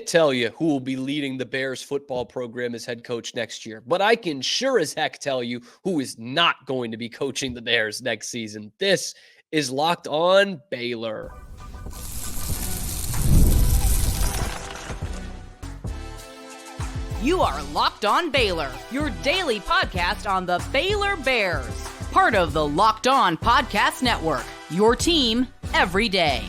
tell you who will be leading the Bears football program as head coach next year, but I can sure as heck tell you who is not going to be coaching the Bears next season. This is Locked On Baylor. You are Locked On Baylor, your daily podcast on the Baylor Bears. Part of the Locked On Podcast Network, your team every day.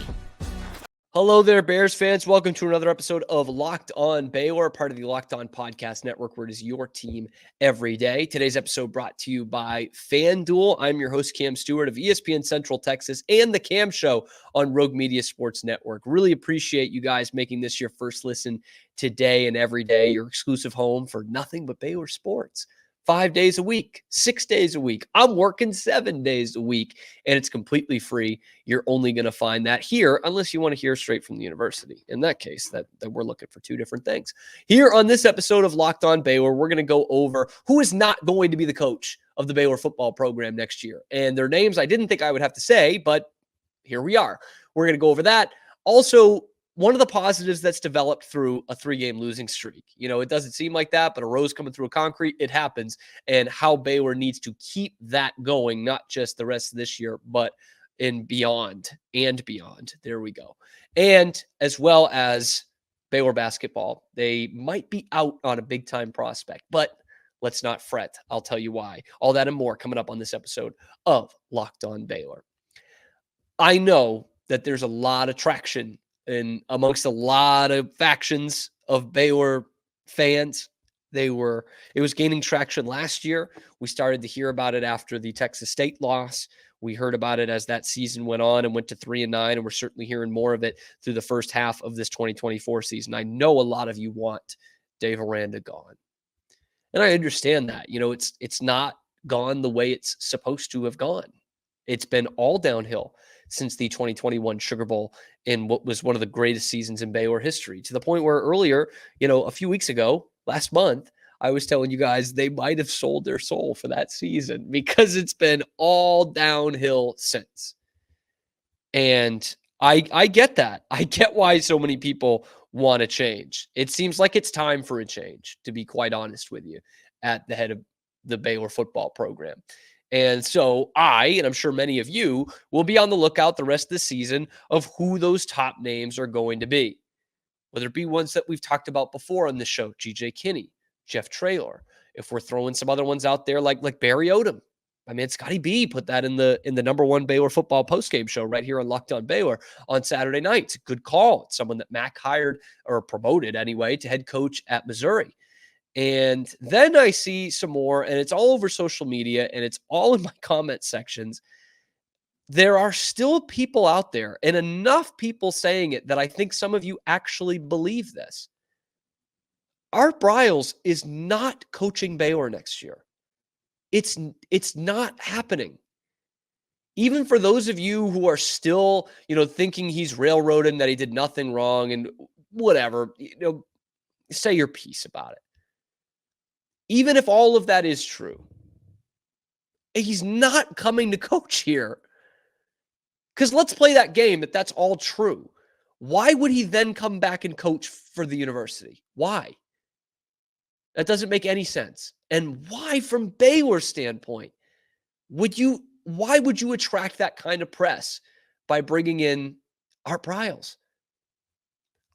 Hello there, Bears fans. Welcome to another episode of Locked On Baylor, part of the Locked On Podcast Network, where it is your team every day. Today's episode brought to you by FanDuel. I'm your host, Cam Stewart of ESPN Central Texas and The Cam Show on Rogue Media Sports Network. Really appreciate you guys making this your first listen today and every day, your exclusive home for nothing but Baylor sports. 5 days a week, 6 days a week. I'm working 7 days a week, and it's completely free. You're only going to find that here, unless you want to hear straight from the university. In that case, that we're looking for two different things. Here on this episode of Locked On Baylor, we're going to go over who is not going to be the coach of the Baylor football program next year. And their names I didn't think I would have to say, but here we are. We're going to go over that. Also, one of the positives that's developed through a 3-game losing streak. You know, it doesn't seem like that, but a rose coming through a concrete, it happens. And how Baylor needs to keep that going, not just the rest of this year, but in beyond and beyond. There we go. And as well as Baylor basketball, they might be out on a big-time prospect, but let's not fret. I'll tell you why. All that and more coming up on this episode of Locked On Baylor. I know that there's a lot of traction and amongst a lot of factions of Baylor fans. It was gaining traction last year. We started to hear about it after the Texas State loss. We heard about it as that season went on and went to 3-9, and we're certainly hearing more of it through the first half of this 2024 season. I know a lot of you want Dave Aranda gone. And I understand that. You know, it's not gone the way it's supposed to have gone. It's been all downhill since the 2021 Sugar Bowl in what was one of the greatest seasons in Baylor history, to the point where earlier, a few weeks ago, last month, I was telling you guys they might have sold their soul for that season because it's been all downhill since. And I get that. I get why so many people want to change. It seems like it's time for a change, to be quite honest with you, at the head of the Baylor football program. And so and I'm sure many of you, will be on the lookout the rest of the season of who those top names are going to be. Whether it be ones that we've talked about before on the show, G.J. Kinney, Jeff Traylor. If we're throwing some other ones out there like Barry Odom. I mean, Scotty B put that in the number one Baylor football postgame show right here on Locked On Baylor on Saturday night. It's a good call. It's someone that Mac hired or promoted anyway to head coach at Missouri. And then I see some more, and it's all over social media, and it's all in my comment sections. There are still people out there, and enough people saying it that I think some of you actually believe this. Art Briles is not coaching Baylor next year. It's not happening. Even for those of you who are still, thinking he's railroading, that he did nothing wrong and whatever, say your piece about it. Even if all of that is true, he's not coming to coach here. Because let's play that game that that's all true. Why would he then come back and coach for the university? Why? That doesn't make any sense. And why, from Baylor's standpoint, why would you attract that kind of press by bringing in Art Briles?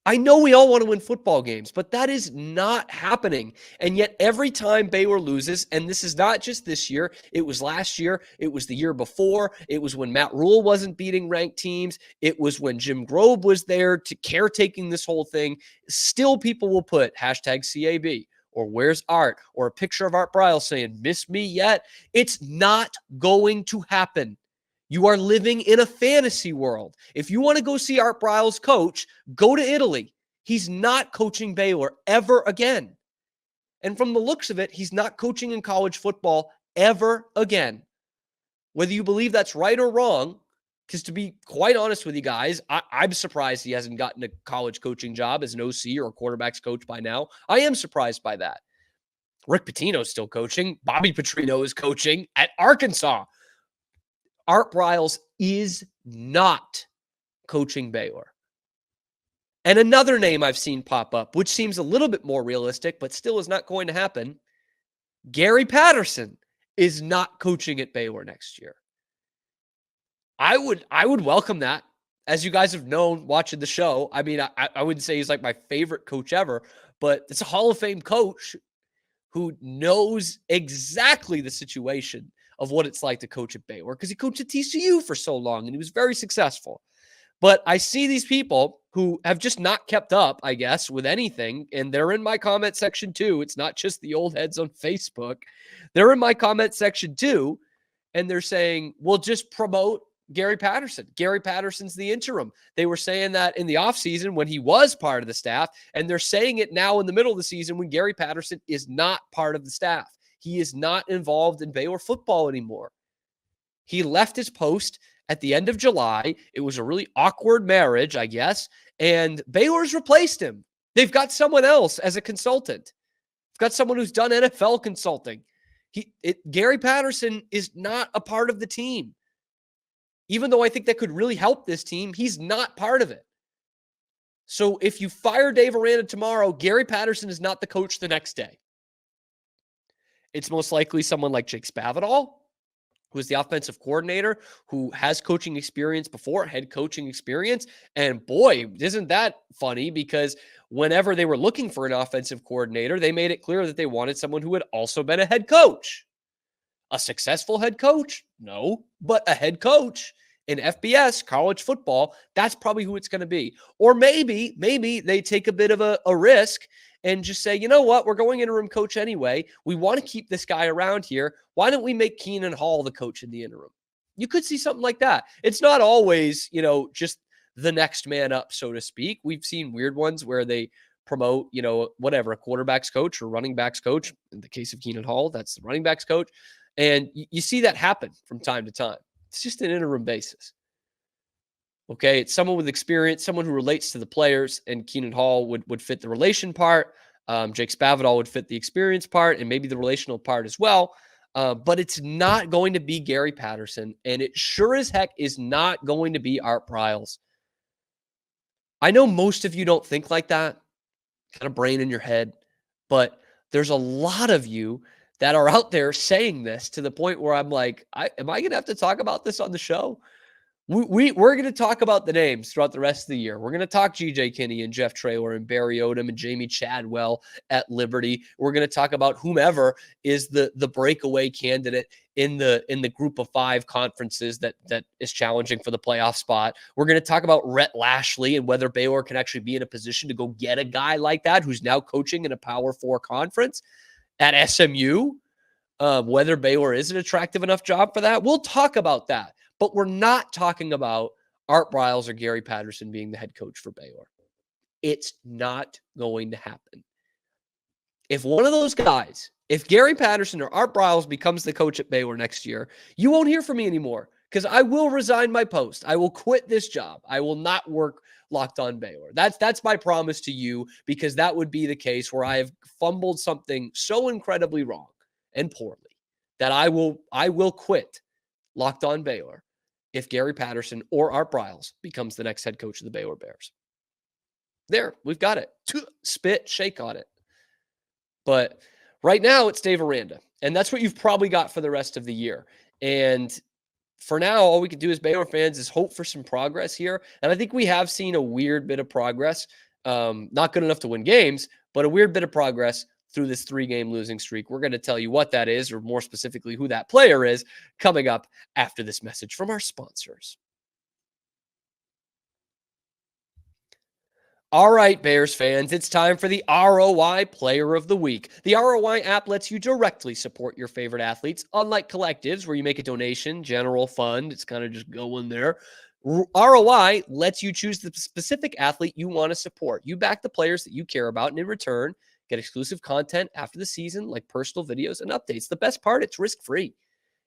I know we all want to win football games, but that is not happening. And yet every time Baylor loses, and this is not just this year, it was last year, it was the year before, it was when Matt Rule wasn't beating ranked teams, it was when Jim Grobe was there to caretaking this whole thing, still people will put #CAB or where's Art or a picture of Art Briles saying, miss me yet? It's not going to happen. You are living in a fantasy world. If you want to go see Art Briles coach, go to Italy. He's not coaching Baylor ever again. And from the looks of it, he's not coaching in college football ever again. Whether you believe that's right or wrong, because to be quite honest with you guys, I'm surprised he hasn't gotten a college coaching job as an OC or a quarterback's coach by now. I am surprised by that. Rick Pitino's still coaching. Bobby Petrino is coaching at Arkansas. Art Briles is not coaching Baylor. And another name I've seen pop up, which seems a little bit more realistic, but still is not going to happen. Gary Patterson is not coaching at Baylor next year. I would welcome that. As you guys have known watching the show, I mean, I wouldn't say he's like my favorite coach ever, but it's a Hall of Fame coach who knows exactly the situation of what it's like to coach at Baylor because he coached at TCU for so long and he was very successful. But I see these people who have just not kept up, I guess, with anything, and they're in my comment section too. It's not just the old heads on Facebook. They're in my comment section too, and they're saying, well, just promote Gary Patterson. Gary Patterson's the interim. They were saying that in the offseason when he was part of the staff, and they're saying it now in the middle of the season when Gary Patterson is not part of the staff. He is not involved in Baylor football anymore. He left his post at the end of July. It was a really awkward marriage, I guess, and Baylor's replaced him. They've got someone else as a consultant. They've got someone who's done NFL consulting. Gary Patterson is not a part of the team. Even though I think that could really help this team, he's not part of it. So if you fire Dave Aranda tomorrow, Gary Patterson is not the coach the next day. It's most likely someone like Jake Spavital, who is the offensive coordinator, who has coaching experience before, head coaching experience. And boy, isn't that funny, because whenever they were looking for an offensive coordinator, they made it clear that they wanted someone who had also been a head coach. A successful head coach? No, but a head coach in FBS, college football, that's probably who it's going to be. Or maybe they take a bit of a risk and just say, you know what, we're going interim coach anyway. We want to keep this guy around here. Why don't we make Keenan Hall the coach in the interim? You could see something like that. It's not always, just the next man up, so to speak. We've seen weird ones where they promote, whatever, a quarterback's coach or running back's coach. In the case of Keenan Hall, that's the running back's coach. And you see that happen from time to time. It's just an interim basis. Okay, it's someone with experience, someone who relates to the players, and Keenan Hall would fit the relation part. Jake Spavital would fit the experience part and maybe the relational part as well. But it's not going to be Gary Patterson, and it sure as heck is not going to be Art Briles. I know most of you don't think like that, kind of brain in your head, but there's a lot of you that are out there saying this to the point where I'm like, am I going to have to talk about this on the show? We're going to talk about the names throughout the rest of the year. We're going to talk G.J. Kinney and Jeff Traylor and Barry Odom and Jamie Chadwell at Liberty. We're going to talk about whomever is the breakaway candidate in the group of 5 conferences that is challenging for the playoff spot. We're going to talk about Rhett Lashley and whether Baylor can actually be in a position to go get a guy like that who's now coaching in a Power 4 conference at SMU. Whether Baylor is an attractive enough job for that. We'll talk about that. But we're not talking about Art Briles or Gary Patterson being the head coach for Baylor. It's not going to happen. If one of those guys, if Gary Patterson or Art Briles becomes the coach at Baylor next year, you won't hear from me anymore because I will resign my post. I will quit this job. I will not work Locked On Baylor. That's my promise to you, because that would be the case where I have fumbled something so incredibly wrong and poorly that I will quit Locked On Baylor if Gary Patterson or Art Briles becomes the next head coach of the Baylor Bears. There, we've got it. Spit, shake on it. But right now, it's Dave Aranda, and that's what you've probably got for the rest of the year. And for now, all we can do as Baylor fans is hope for some progress here. And I think we have seen a weird bit of progress. Not good enough to win games, but a weird bit of progress through this 3-game losing streak. We're going to tell you what that is, or more specifically, who that player is, coming up after this message from our sponsors. All right, Bears fans, it's time for the ROI Player of the Week. The ROI app lets you directly support your favorite athletes, unlike collectives where you make a donation, general fund, it's kind of just going there. ROI lets you choose the specific athlete you want to support. You back the players that you care about, and in return, get exclusive content after the season, like personal videos and updates. The best part, it's risk-free.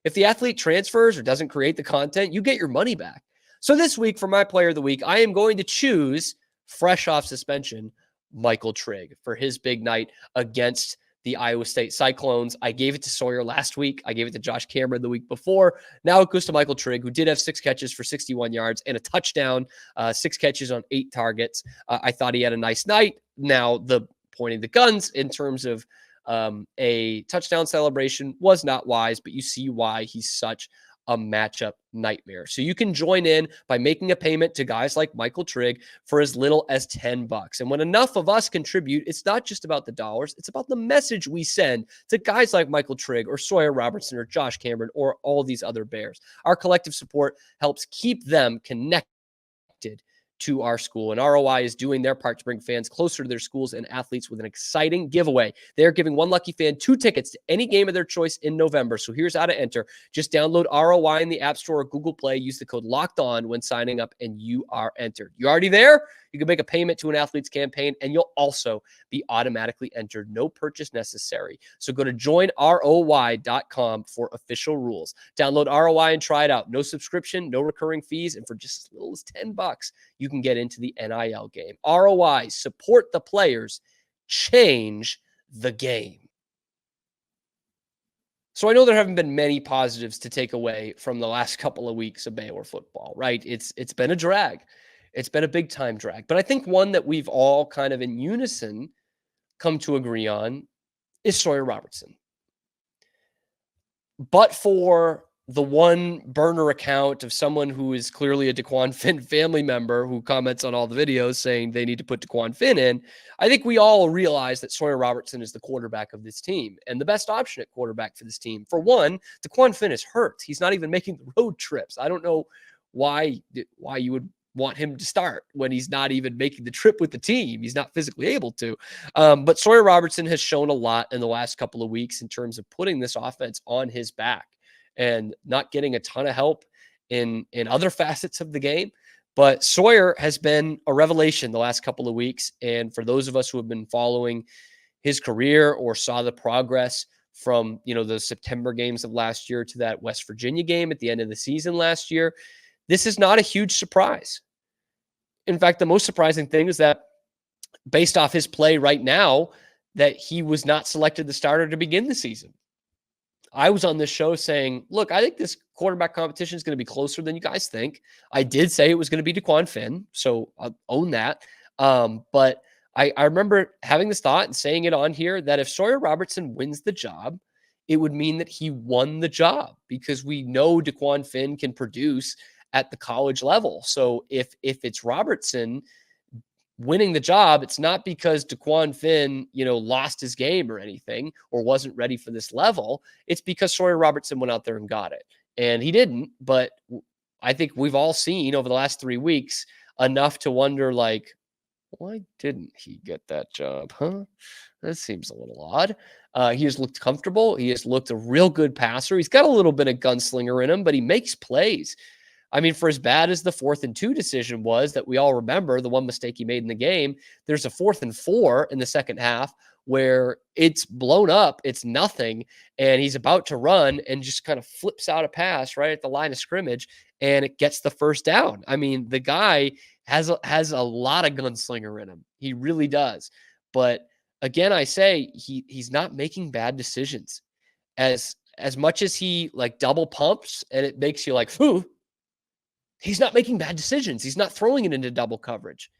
If the athlete transfers or doesn't create the content, you get your money back. So this week, for my Player of the Week, I am going to choose, fresh off suspension, Michael Trigg for his big night against the Iowa State Cyclones. I gave it to Sawyer last week. I gave it to Josh Cameron the week before. Now it goes to Michael Trigg, who did have 6 catches for 61 yards and a touchdown, 6 catches on 8 targets. I thought he had a nice night. Now, the pointing the guns in terms of a touchdown celebration was not wise, but you see why he's such a matchup nightmare. So you can join in by making a payment to guys like Michael Trigg for as little as $10. And when enough of us contribute, it's not just about the dollars, it's about the message we send to guys like Michael Trigg or Sawyer Robertson or Josh Cameron or all these other Bears. Our collective support helps keep them connected to our school. And ROI is doing their part to bring fans closer to their schools and athletes with an exciting giveaway. They're giving one lucky fan 2 tickets to any game of their choice in November. So here's how to enter. Just download ROI in the App Store or Google Play. Use the code LOCKEDON when signing up, and you are entered. You already there? You can make a payment to an athlete's campaign, and you'll also be automatically entered. No purchase necessary. So go to joinroi.com for official rules. Download ROI and try it out. No subscription, no recurring fees, and for just as little as $10, you can get into the NIL game. ROI, support the players, change the game. So I know there haven't been many positives to take away from the last couple of weeks of Baylor football, right? It's been a drag. It's been a big time drag. But I think one that we've all kind of in unison come to agree on is Sawyer Robertson. But for the one burner account of someone who is clearly a DeQuan Finn family member who comments on all the videos saying they need to put DeQuan Finn in, I think we all realize that Sawyer Robertson is the quarterback of this team and the best option at quarterback for this team. For one, DeQuan Finn is hurt. He's not even making the road trips. I don't know why you would want him to start when he's not even making the trip with the team. He's not physically able to. But Sawyer Robertson has shown a lot in the last couple of weeks in terms of putting this offense on his back and not getting a ton of help in other facets of the game. But Sawyer has been a revelation the last couple of weeks. And for those of us who have been following his career or saw the progress from, the September games of last year to that West Virginia game at the end of the season last year, this is not a huge surprise. In fact, the most surprising thing is that based off his play right now, that he was not selected the starter to begin the season. I was on this show saying, look, I think this quarterback competition is going to be closer than you guys think. I did say it was going to be DeQuan Finn, so I'll own that. But I remember having this thought and saying it on here that if Sawyer Robertson wins the job, it would mean that he won the job because we know DeQuan Finn can produce at the college level. So if it's Robertson winning the job, it's not because DeQuan Finn, lost his game or anything or wasn't ready for this level. It's because Sawyer Robertson went out there and got it. And he didn't, but I think we've all seen over the last 3 weeks enough to wonder, like, why didn't he get that job? That seems a little odd. He has looked comfortable. He has looked a real good passer. He's got a little bit of gunslinger in him, but he makes plays. I mean, for as bad as the 4th and 2 decision was that we all remember, the one mistake he made in the game, there's a 4th and 4 in the second half where it's blown up, it's nothing, and he's about to run and just kind of flips out a pass right at the line of scrimmage, and it gets the first down. I mean, the guy has a lot of gunslinger in him. He really does. But again, I say he's not making bad decisions. As much as he like double pumps and it makes you like, whew, he's not making bad decisions. He's not throwing it into double coverage.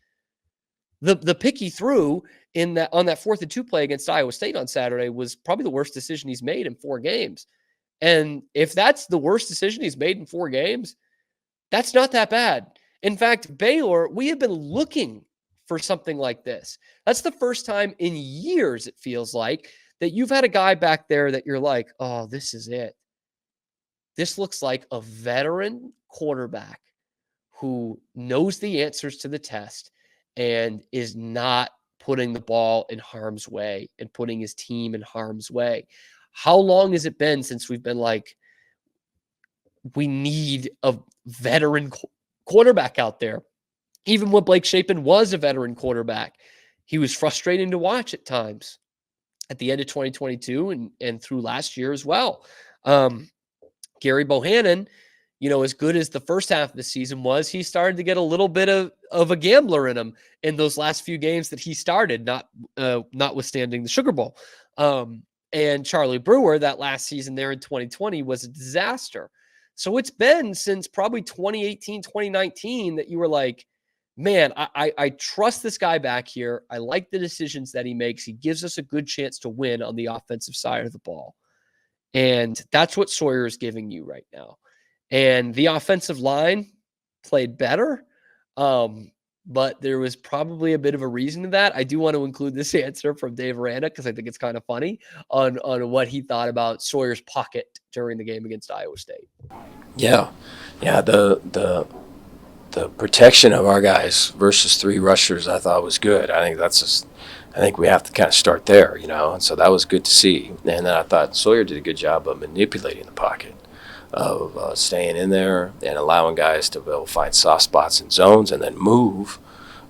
The pick he threw on that 4th and 2 play against Iowa State on Saturday was probably the worst decision he's made in 4 games. And if that's the worst decision he's made in 4 games, that's not that bad. In fact, Baylor, we have been looking for something like this. That's the first time in years, it feels like, that you've had a guy back there that you're like, oh, this is it. This looks like a veteran quarterback who knows the answers to the test and is not putting the ball in harm's way and putting his team in harm's way. How long has it been since we've been like, we need a veteran quarterback out there? Even when Blake Shapen was a veteran quarterback, he was frustrating to watch at times at the end of 2022 and through last year as well. Gary Bohannon, as good as the first half of the season was, he started to get a little bit of a gambler in him in those last few games that he started, notwithstanding the Sugar Bowl. And Charlie Brewer, that last season there in 2020 was a disaster. So it's been since probably 2018, 2019 that you were like, man, I trust this guy back here. I like the decisions that he makes. He gives us a good chance to win on the offensive side of the ball. And that's what Sawyer is giving you right now. And the offensive line played better. But there was probably a bit of a reason to that. I do want to include this answer from Dave Aranda because I think it's kind of funny on what he thought about Sawyer's pocket during the game against Iowa State. Yeah. The protection of our guys versus three rushers, I thought was good. I think we have to kind of start there, and so that was good to see. And then I thought Sawyer did a good job of manipulating the pocket, of staying in there and allowing guys to be able to find soft spots and zones and then move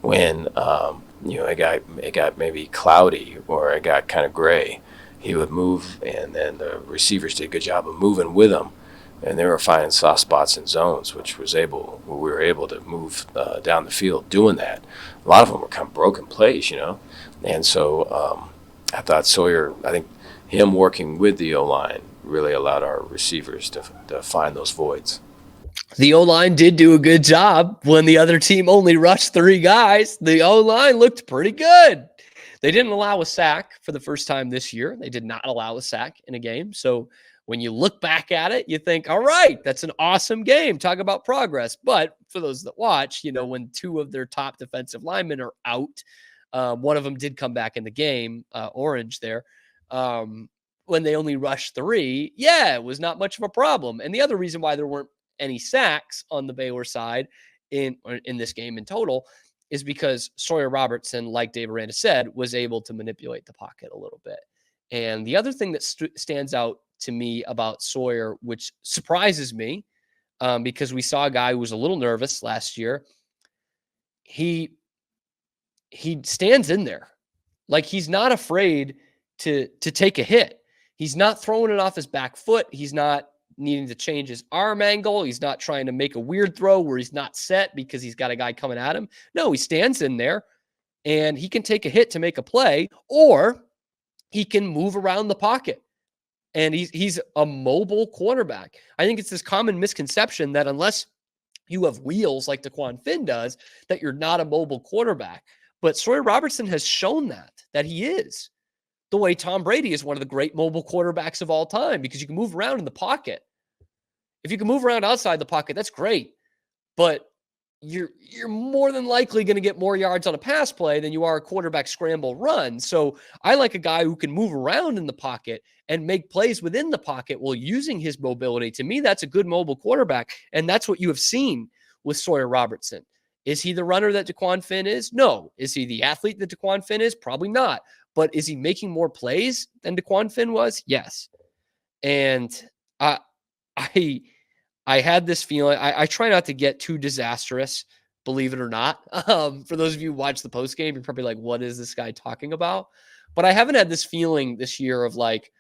when it got maybe cloudy or it got kind of gray. He would move, and then the receivers did a good job of moving with him, and they were finding soft spots and zones, we were able to move down the field doing that. A lot of them were kind of broken plays, and so I thought Sawyer, I think him working with the O-line really allowed our receivers to find those voids. The O-line did do a good job when the other team only rushed three guys. The O-line looked pretty good. They didn't allow a sack for the first time this year. They did not allow a sack in a game. So when you look back at it, you think, all right, that's an awesome game. Talk about progress. But for those that watch, when two of their top defensive linemen are out, one of them did come back in the game, Orange there. When they only rushed three, it was not much of a problem. And the other reason why there weren't any sacks on the Baylor side in this game in total is because Sawyer Robertson, like Dave Aranda said, was able to manipulate the pocket a little bit. And the other thing that stands out to me about Sawyer, which surprises me, because we saw a guy who was a little nervous last year, he stands in there. Like, he's not afraid to take a hit. He's not throwing it off his back foot. He's not needing to change his arm angle. He's not trying to make a weird throw where he's not set because he's got a guy coming at him. No, he stands in there and he can take a hit to make a play, or he can move around the pocket. And he's a mobile quarterback. I think it's this common misconception that unless you have wheels like DeQuan Finn does, that you're not a mobile quarterback. But Sawyer Robertson has shown that he is. The way Tom Brady is one of the great mobile quarterbacks of all time, because you can move around in the pocket. If you can move around outside the pocket, that's great. But you're more than likely going to get more yards on a pass play than you are a quarterback scramble run. So I like a guy who can move around in the pocket and make plays within the pocket while using his mobility. To me, that's a good mobile quarterback. And that's what you have seen with Sawyer Robertson. Is he the runner that DeQuan Finn is? No. Is he the athlete that DeQuan Finn is? Probably not. But is he making more plays than DeQuan Finn was? Yes. And I had this feeling. I try not to get too disastrous, believe it or not. For those of you who watch the post game, you're probably like, what is this guy talking about? But I haven't had this feeling this year of like,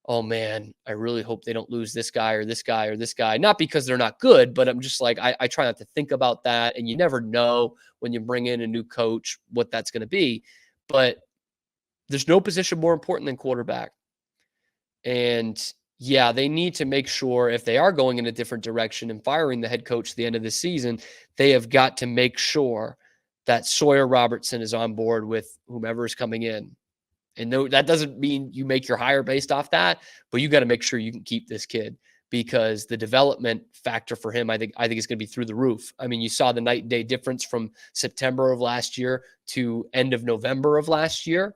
oh man, I really hope they don't lose this guy or this guy or this guy. Not because they're not good, but I'm just like, I try not to think about that. And you never know when you bring in a new coach what that's going to be. But there's no position more important than quarterback. And yeah, they need to make sure if they are going in a different direction and firing the head coach at the end of the season, they have got to make sure that Sawyer Robertson is on board with whomever is coming in. And no, that doesn't mean you make your hire based off that, but you got to make sure you can keep this kid, because the development factor for him, I think is going to be through the roof. I mean, you saw the night and day difference from September of last year to end of November of last year.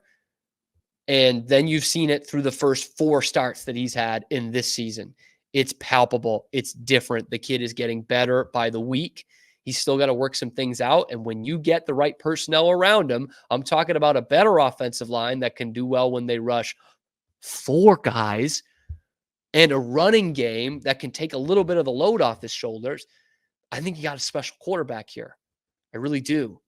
And then you've seen it through the first 4 starts that he's had in this season. It's palpable. It's different. The kid is getting better by the week. He's still got to work some things out. And when you get the right personnel around him, I'm talking about a better offensive line that can do well when they rush 4 guys, and a running game that can take a little bit of the load off his shoulders. I think you got a special quarterback here. I really do.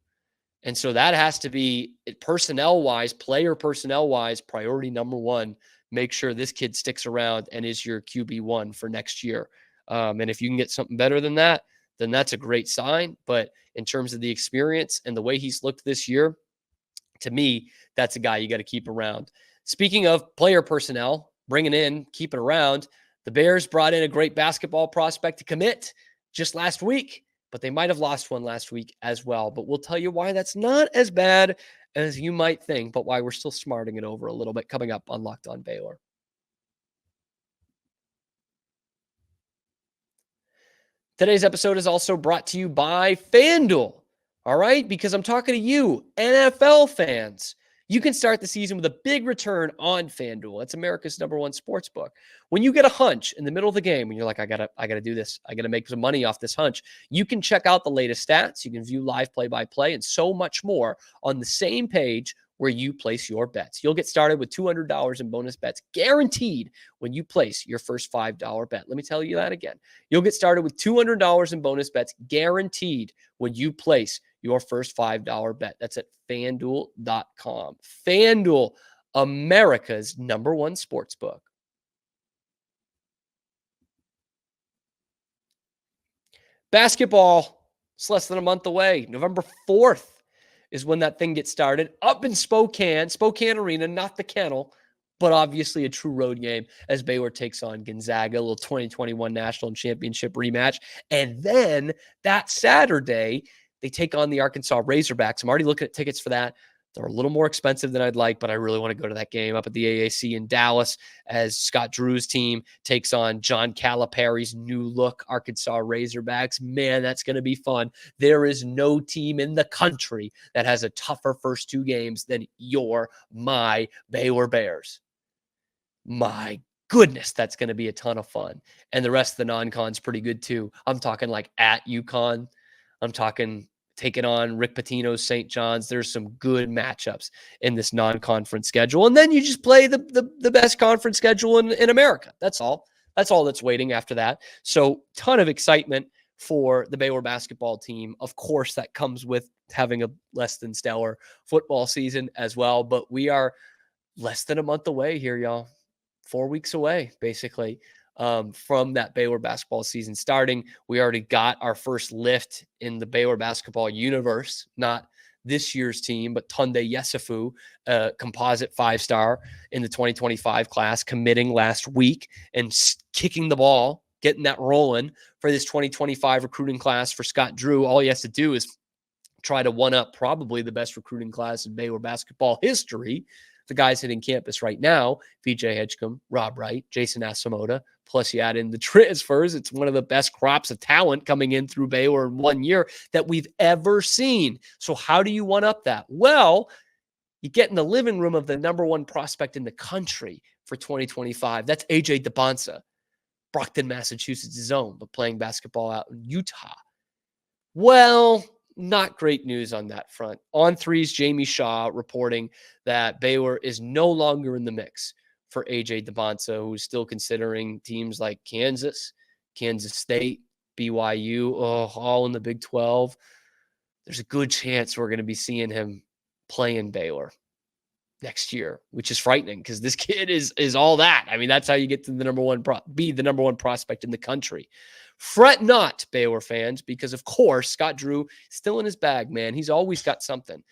And so that has to be, personnel-wise, player personnel-wise, priority number 1. Make sure this kid sticks around and is your QB1 for next year. And if you can get something better than that, then that's a great sign. But in terms of the experience and the way he's looked this year, to me, that's a guy you got to keep around. Speaking of player personnel, bringing in, keeping around, the Bears brought in a great basketball prospect to commit just last week, but they might have lost one last week as well. But we'll tell you why that's not as bad as you might think, but why we're still smarting it over a little bit coming up on Locked On Baylor. Today's episode is also brought to you by FanDuel. All right, because I'm talking to you, NFL fans. You can start the season with a big return on FanDuel. It's America's #1 sports book. When you get a hunch in the middle of the game and you're like, I gotta do this, I gotta make some money off this hunch, you can check out the latest stats, you can view live play-by-play, and so much more on the same page where you place your bets. You'll get started with $200 in bonus bets guaranteed when you place your first $5 bet. Let me tell you that again. You'll get started with $200 in bonus bets guaranteed when you place your first $5 bet. That's at FanDuel.com. FanDuel, America's #1 sportsbook. Basketball, it's less than a month away. November 4th is when that thing gets started up in Spokane Arena, not the Kennel, but obviously a true road game as Baylor takes on Gonzaga, a little 2021 National Championship rematch. And then that Saturday, they take on the Arkansas Razorbacks. I'm already looking at tickets for that. They're a little more expensive than I'd like, but I really want to go to that game up at the AAC in Dallas as Scott Drew's team takes on John Calipari's new look Arkansas Razorbacks. Man, that's going to be fun. There is no team in the country that has a tougher first two games than my Baylor Bears. My goodness, that's going to be a ton of fun. And the rest of the non-con's pretty good too. I'm talking like at UConn. I'm talking taking on Rick Pitino's St. John's. There's some good matchups in this non-conference schedule. And then you just play the best conference schedule in America. That's all. That's all that's waiting after that. So ton of excitement for the Baylor basketball team. Of course, that comes with having a less than stellar football season as well. But we are less than a month away here, y'all. 4 weeks away, basically, from that Baylor basketball season starting. We already got our first lift in the Baylor basketball universe, not this year's team, but Tunde Yesufu, composite 5-star in the 2025 class, committing last week and kicking the ball, getting that rolling for this 2025 recruiting class for Scott Drew. All he has to do is try to one-up probably the best recruiting class in Baylor basketball history. The guys hitting campus right now, VJ Hedgecombe, Rob Wright, Jason Asamoah, plus you add in the transfers. It's one of the best crops of talent coming in through Baylor in 1 year that we've ever seen. So how do you one up that? Well, you get in the living room of the #1 prospect in the country for 2025. That's AJ DeBonsa, Brockton, Massachusetts' zone, but playing basketball out in Utah. Well, not great news on that front. On threes, Jamie Shaw reporting that Baylor is no longer in the mix for AJ DeBonsa, who's still considering teams like Kansas, Kansas State, BYU, all in the Big 12. There's a good chance we're going to be seeing him play in Baylor next year, which is frightening because this kid is all that. I mean, that's how you get to the be the #1 prospect in the country. Fret not, Baylor fans, because of course Scott Drew still in his bag, man. He's always got something.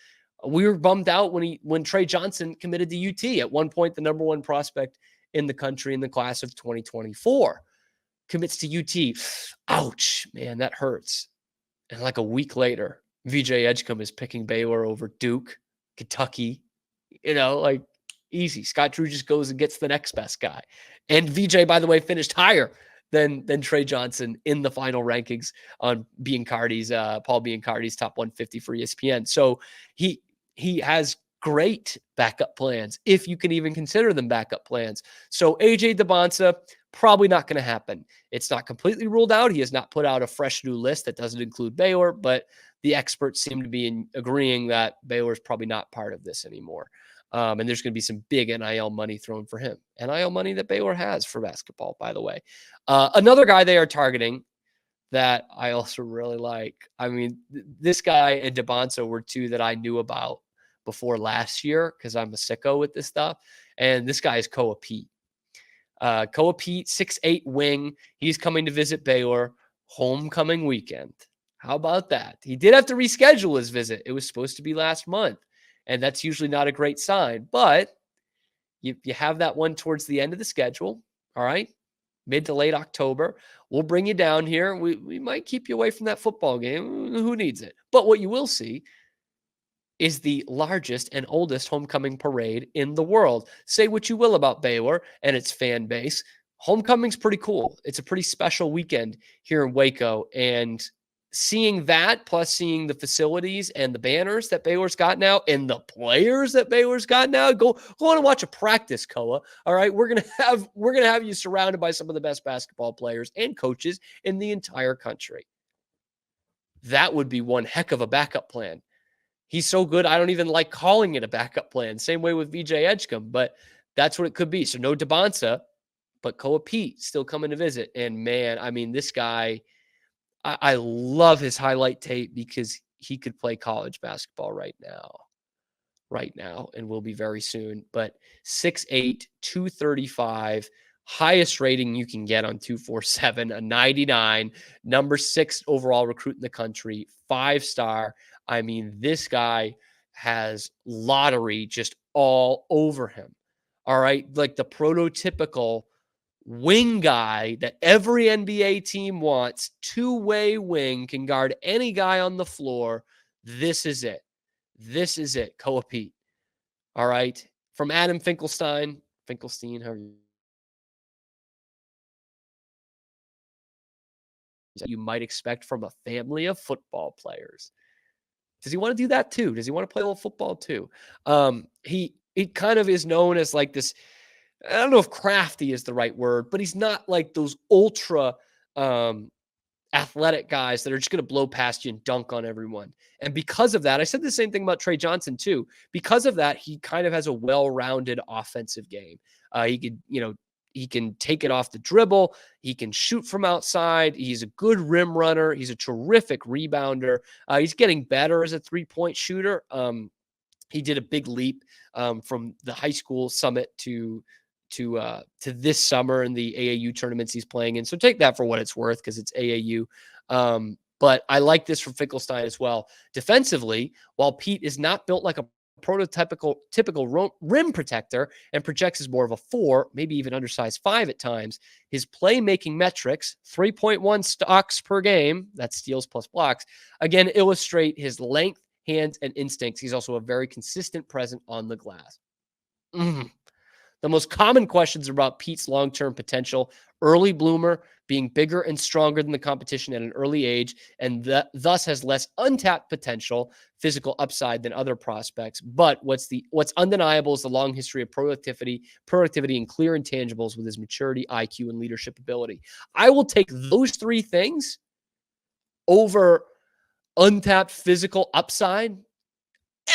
We were bummed out when Trey Johnson committed to UT. At one point, the #1 prospect in the country in the class of 2024 commits to UT. Ouch, man, that hurts. And like a week later, VJ Edgecombe is picking Baylor over Duke, Kentucky. Like easy. Scott Drew just goes and gets the next best guy. And VJ, by the way, finished higher than Trey Johnson in the final rankings on Paul Biancardi's top 150 for ESPN. So he has great backup plans, if you can even consider them backup plans. So AJ DeBonsa, probably not going to happen. It's not completely ruled out. He has not put out a fresh new list that doesn't include Baylor, but the experts seem to be agreeing that Baylor is probably not part of this anymore. And there's going to be some big NIL money thrown for him. NIL money that Baylor has for basketball, by the way. Another guy they are targeting that I also really like. I mean, this guy and DeBonsa were two that I knew about before last year because I'm a sicko with this stuff. And this guy is Koa Pete. Koa Pete, 6'8" wing. He's coming to visit Baylor homecoming weekend. How about that? He did have to reschedule his visit. It was supposed to be last month, and that's usually not a great sign. But you have that one towards the end of the schedule, all right? Mid to late October. We'll bring you down here. We might keep you away from that football game. Who needs it? But what you will see is the largest and oldest homecoming parade in the world. Say what you will about Baylor and its fan base. Homecoming's pretty cool. It's a pretty special weekend here in Waco. And seeing that, plus seeing the facilities and the banners that Baylor's got now and the players that Baylor's got now, go on and watch a practice, Koa. All right. We're gonna have you surrounded by some of the best basketball players and coaches in the entire country. That would be one heck of a backup plan. He's so good, I don't even like calling it a backup plan. Same way with VJ Edgecombe, but that's what it could be. So no Devonta, but Koa Pete still coming to visit. And man, I mean, this guy, I love his highlight tape because he could play college basketball right now, and will be very soon. But 6'8", 235, highest rating you can get on 247, a 99, number 6 overall recruit in the country, 5-star. I mean, this guy has lottery just all over him. All right. Like the prototypical wing guy that every NBA team wants, two-way wing, can guard any guy on the floor. This is it. This is it. Koa Pete. All right. From Adam Finkelstein, however you might expect from a family of football players. Does he want to do that too? Does he want to play a little football too? He kind of is known as like this. I don't know if crafty is the right word, but he's not like those ultra athletic guys that are just going to blow past you and dunk on everyone. And because of that, I said the same thing about Trey Johnson too. Because of that, he kind of has a well-rounded offensive game. He can take it off the dribble. He can shoot from outside. He's a good rim runner. He's a terrific rebounder. He's getting better as a three-point shooter. He did a big leap from the high school summit to this summer in the AAU tournaments he's playing in. So take that for what it's worth because it's AAU. But I like this from Finkelstein as well. Defensively, while Pete is not built like a typical rim protector and projects as more of a 4, maybe even undersized 5 at times, his playmaking metrics, 3.1 stocks per game, that's steals plus blocks, again, illustrate his length, hands, and instincts. He's also a very consistent presence on the glass. The most common questions are about Pete's long-term potential, early bloomer, being bigger and stronger than the competition at an early age, and thus has less untapped potential, physical upside than other prospects. But what's undeniable is the long history of productivity and clear intangibles with his maturity, IQ, and leadership ability. I will take those 3 things over untapped physical upside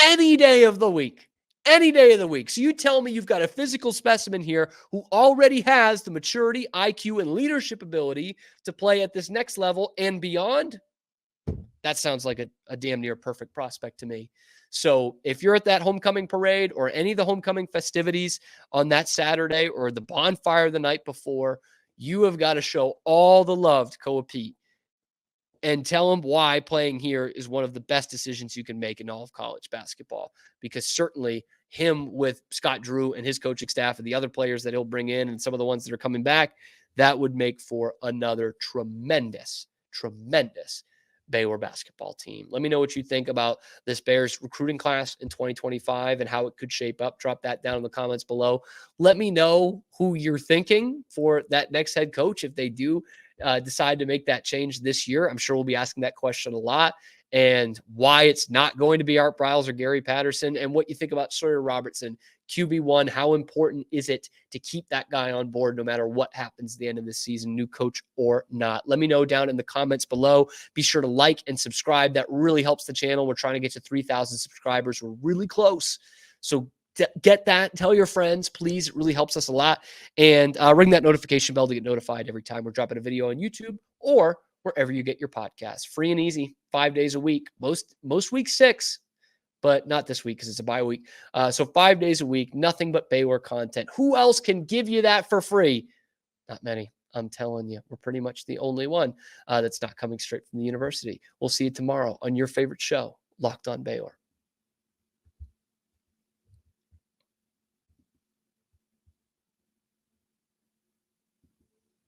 any day of the week. Any day of the week. So you tell me you've got a physical specimen here who already has the maturity, IQ, and leadership ability to play at this next level and beyond. That sounds like a damn near perfect prospect to me. So if you're at that homecoming parade or any of the homecoming festivities on that Saturday or the bonfire the night before, you have got to show all the love to Koa Pete and tell him why playing here is one of the best decisions you can make in all of college basketball. Because certainly him with Scott Drew and his coaching staff and the other players that he'll bring in and some of the ones that are coming back, that would make for another tremendous Baylor basketball team. Let me know what you think about this Bears recruiting class in 2025 and how it could shape up. Drop that down in the comments below. Let me know who you're thinking for that next head coach if they do decide to make that change this year. I'm sure we'll be asking that question a lot, and why it's not going to be Art Briles or Gary Patterson, and what you think about Sawyer Robertson, QB1. How important is it to keep that guy on board no matter what happens at the end of the season, new coach or not? Let me know down in the comments below. Be sure to like and subscribe. That really helps the channel. We're trying to get to 3,000 subscribers. We're really close. So get that. Tell your friends, please. It really helps us a lot. And ring that notification bell to get notified every time we're dropping a video on YouTube or wherever you get your podcasts. Free and easy, 5 days a week. Most weeks 6, but not this week because it's a bye week. So 5 days a week, nothing but Baylor content. Who else can give you that for free Not many. I'm telling you, we're pretty much the only one that's not coming straight from the university. We'll see you tomorrow on your favorite show, Locked On Baylor.